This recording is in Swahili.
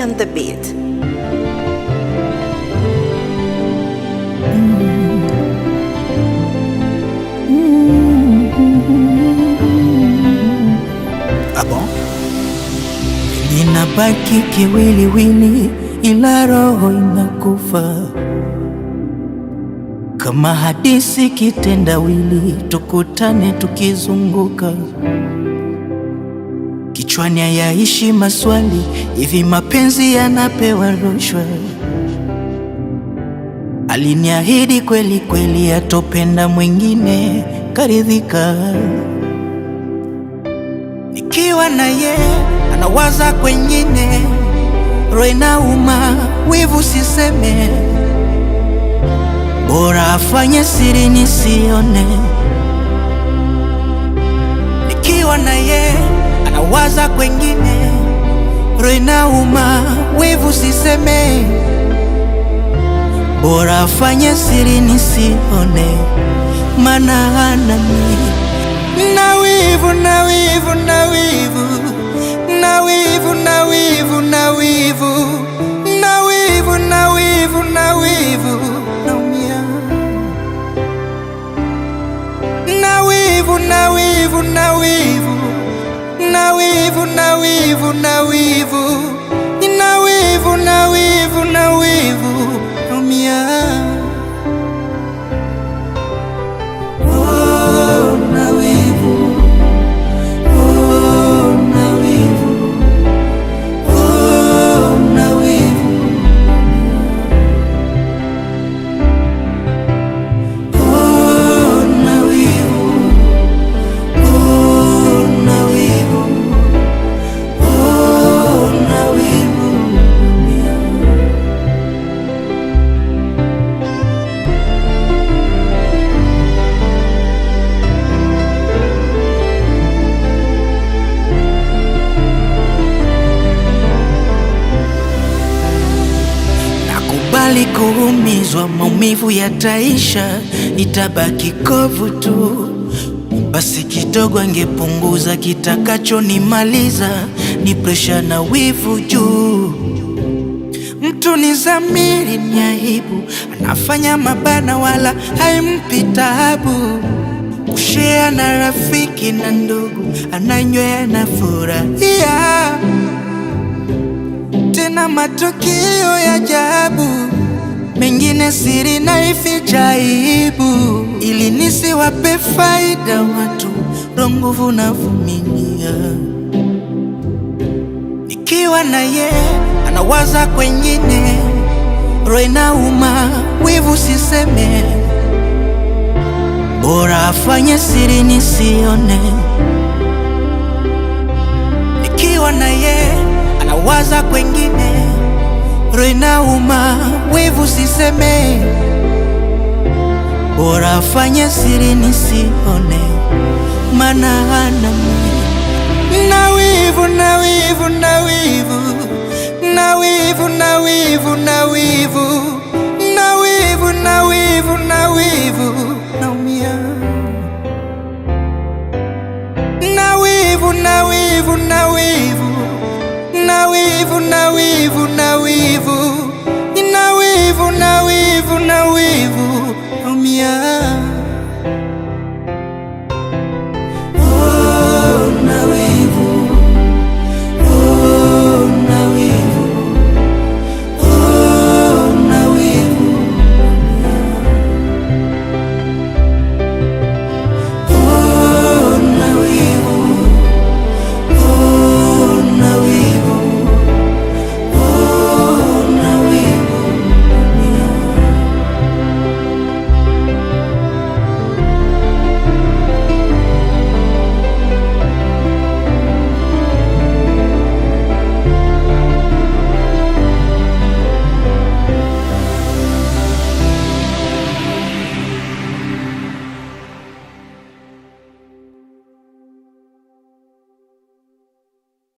on the beat. Ninabaki kiwiliwili ila roho inakufa, kama hadisi kitendawili, tukutane tukizunguka. Kichwani hayaishi maswali, hivi mapenzi yanapewa rushwa? Aliniahidi kweli kweli atopenda mwingine, karidhika. Nikiwa na ye anawaza kwengine, roho inauma, wivu siseme, bora afanye siri nisione. Nikiwa na ye anawaza kwengine, roho inauma, wivu siseme, bora afanye siri nisione, maana anani na wivu, na wivu, na wivu, na wivu, na wivu, na wivu, na wivu, na wivu, na wivu, naumia. Na wivu, na wivu, na wivu, na wivu, na wivu, na wivu, na wivu, na wivu, na wivu, naumia. Bali kuumizwa, maumivu yataisha, itabaki kovu tu. Basi kidogo angepunguza, kitakacho nimaliza ni presha na wivu juu. Mtu ni zamiri, ni aibu, anafanya mabana wala haimpi taabu. Kushare na rafiki na ndugu, ananywea na furahia, tena matukio ya ajabu, mengine siri na ificha aibu, ili nisiwape faida watu, roho nguvu na vumilia. Nikiwa na ye anawaza kwengine, roho inauma, wivu siseme, bora afanye siri nisione. Nikiwa na ye anawaza kwengine, roho inauma, wivu siseme, bora afanye siri nisione, maana anani na wivu, na wivu, na wivu, na wivu, na wivu, na wivu, na wivu, na wivu, na wivu, naumia. Na wivu, na wivu, na wivu, na wivu, na wivu, na